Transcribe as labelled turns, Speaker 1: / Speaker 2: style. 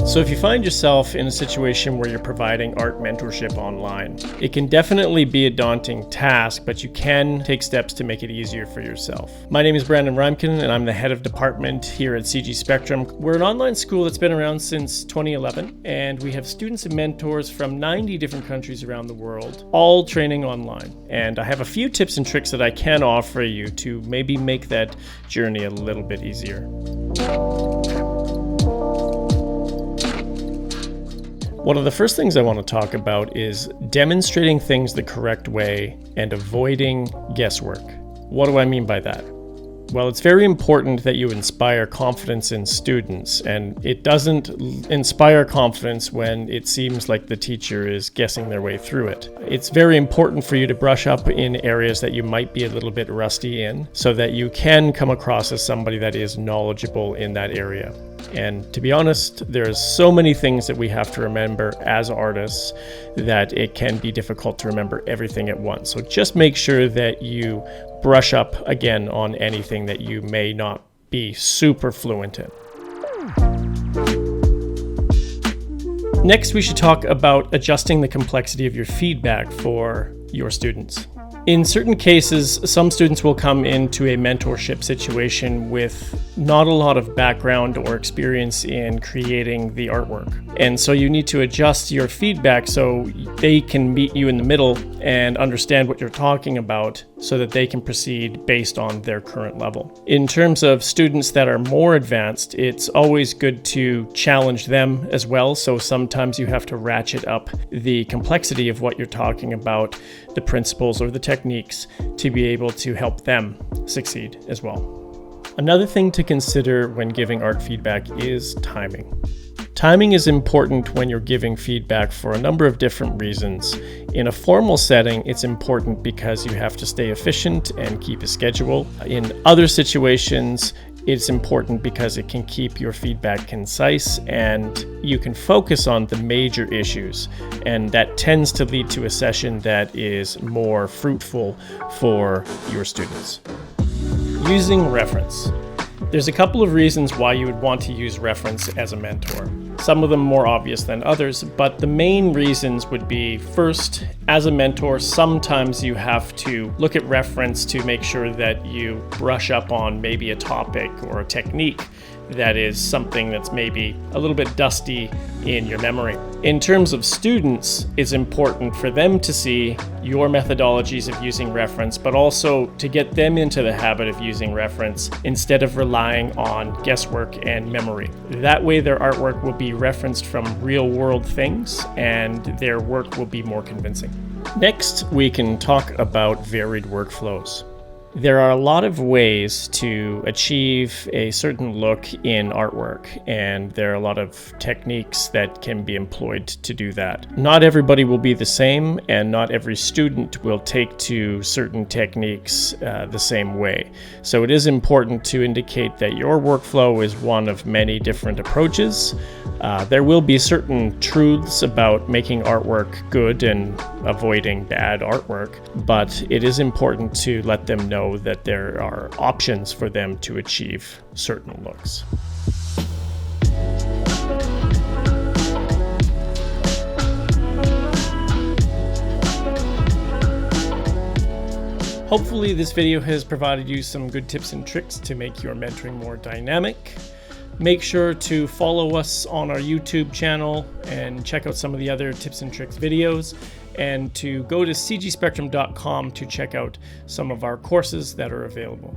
Speaker 1: So if you find yourself in a situation where you're providing art mentorship online, it can definitely be a daunting task, but you can take steps to make it easier for yourself. My name is Brandon Reimken, and I'm the head of department here at CG Spectrum. We're an online school that's been around since 2011, and we have students and mentors from 90 different countries around the world, all training online. And I have a few tips and tricks that I can offer you to maybe make that journey a little bit easier. One of the first things I want to talk about is demonstrating things the correct way and avoiding guesswork. What do I mean by that? Well, it's very important that you inspire confidence in students, and it doesn't inspire confidence when it seems like the teacher is guessing their way through it. It's very important for you to brush up in areas that you might be a little bit rusty in, so that you can come across as somebody that is knowledgeable in that area. And to be honest, there's so many things that we have to remember as artists that it can be difficult to remember everything at once. So just make sure that you brush up again on anything that you may not be super fluent in. Next, we should talk about adjusting the complexity of your feedback for your students. In certain cases, some students will come into a mentorship situation with not a lot of background or experience in creating the artwork. And so you need to adjust your feedback so they can meet you in the middle and understand what you're talking about so that they can proceed based on their current level. In terms of students that are more advanced, it's always good to challenge them as well. So sometimes you have to ratchet up the complexity of what you're talking about, the principles or the techniques, to be able to help them succeed as well. Another thing to consider when giving art feedback is timing. Timing is important when you're giving feedback for a number of different reasons. In a formal setting, it's important because you have to stay efficient and keep a schedule. In other situations, it's important because it can keep your feedback concise and you can focus on the major issues. And that tends to lead to a session that is more fruitful for your students. Using reference. There's a couple of reasons why you would want to use reference as a mentor. Some of them more obvious than others, but the main reasons would be, first, as a mentor, sometimes you have to look at reference to make sure that you brush up on maybe a topic or a technique that is something that's maybe a little bit dusty in your memory. In terms of students, it's important for them to see your methodologies of using reference, but also to get them into the habit of using reference instead of relying on guesswork and memory. That way their artwork will be referenced from real-world things and their work will be more convincing. Next, we can talk about varied workflows. There are a lot of ways to achieve a certain look in artwork, and there are a lot of techniques that can be employed to do that. Not everybody will be the same, and not every student will take to certain techniques the same way. So it is important to indicate that your workflow is one of many different approaches. There will be certain truths about making artwork good and avoiding bad artwork, but it is important to let them know that there are options for them to achieve certain looks. Hopefully this video has provided you some good tips and tricks to make your mentoring more dynamic. Make sure to follow us on our YouTube channel and check out some of the other tips and tricks videos, and to go to cgspectrum.com to check out some of our courses that are available.